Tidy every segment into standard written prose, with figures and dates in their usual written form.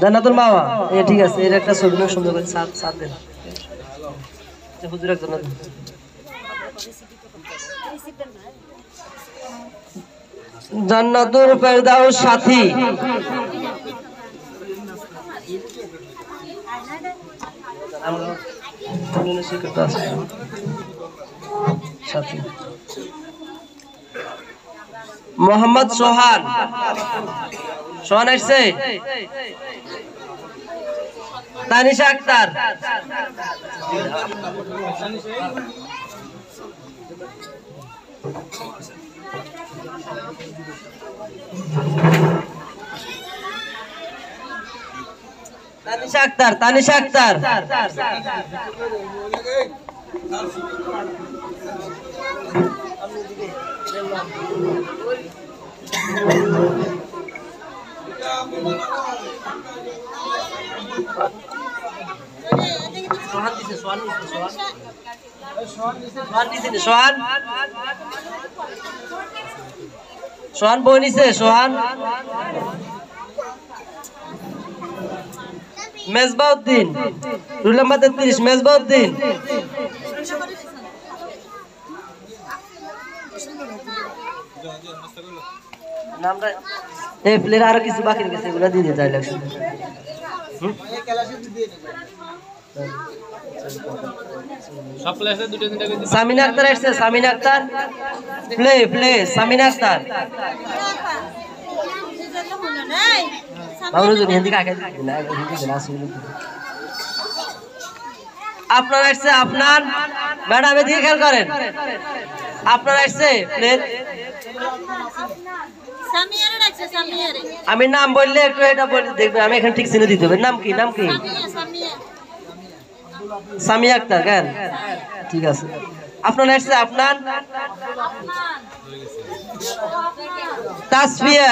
জান্নাতুল মাওয়া ঠিক আছে, এর একটা ছবি সুন্দর করে সাত দেন হুজুর একজন। জান্নাতুল ফেরদাউস সাথী, মোহাম্মদ সোহান, সোহান আসছে। তানিশা আক্তার, তানিশা আক্তার, তানিশা আক্তার, সোহান বই নিছে, Sohan. Mezbauddin, roll number 33, Mezbauddin. Player আরো কিছু বাকি গেছে, এগুলো দিয়ে দিয়ে চাইলে সামিনা আক্তার আসছে, সামিনা আক্তার প্লে প্লে, সামিনা আক্তার। আপনার আসছে, আপনার ম্যাডাম এদিকে খেয়াল করেন, আপনার আসছে প্লেট। আমি নাম বললে একটু এটা বলে দেখবেন, আমি এখানে ঠিক চিনে দিতে হবে। নাম কি, নাম কি? সামিয়া আক্তার। কেন? ঠিক আছে। আপনার আসছে, আপনার তাসফিয়া,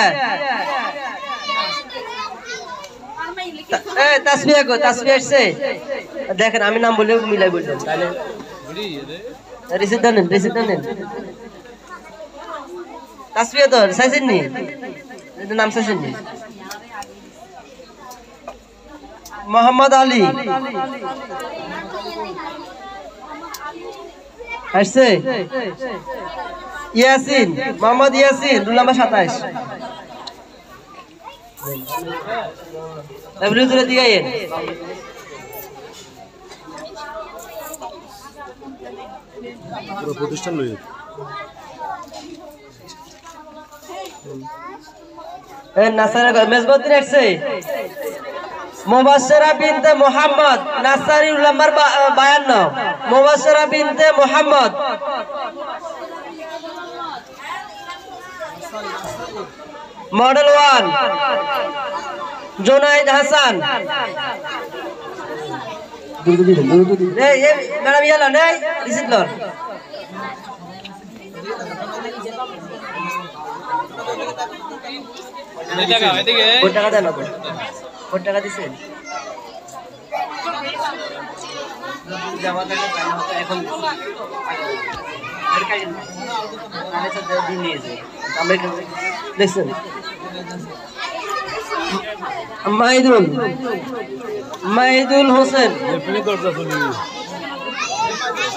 তাসফিয়া গো, তাসফিয়া আসছে। দেখেন আমি নাম বললে মিলাই বললাম, তাহলে রিসিভ দেন, রিসিভ দেন। তাসফিয়া তো চাইছেন নি, নাম চাইছেন নি? মোহাম্মদ আলী আসছে। Yasin, Mohammad Yasin, rule number 27। এভরিজুরে দিয়ে পুরো প্রতিষ্ঠান লইয়ে মেজবাউদ্দিন আসছে। মুবাশশিরা বিনতে মুহাম্মদ, নাসারি, রুল নাম্বার 52। মুবাশশিরা বিনতে মুহাম্মদ। মডেল 1 জুনাইদ হাসান। ম্যাডাম ইয়ালা নেই, রিসিভ লন। টাকা দেন, টাকা দিচ্ছেন এখন দেখছেন। মাহিদুল, মাহিদুল হোসেন।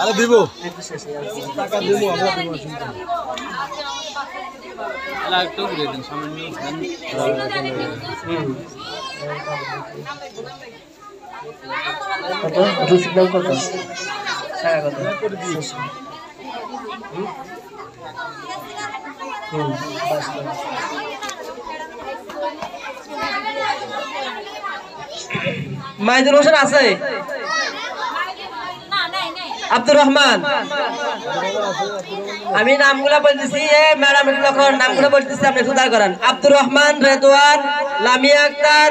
আরে দিব টাকা দিব, মাহিদুল হোসেন আছে। আব্দুর রহমান, আমি নামগুলা বলতেছি, ম্যাডাম যখন নামগুলো বলতেছি আপনি সুদার করেন। আব্দুর রহমান, রেদওয়ান, লামিয়া আক্তার,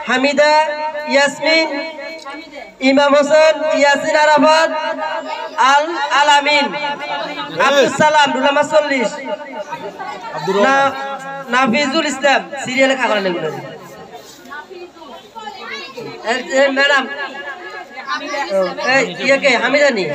হামিদা, ইয়াসমিন, ইমাম হোসেন, ইয়াসিন আরাফাত, আল আমিন, আব্দুল সালাম, রুল নাম্বার 40, নাফিজুল ইসলাম। সিরিয়ালে খাবার নেই ম্যাডাম। হামিদা নি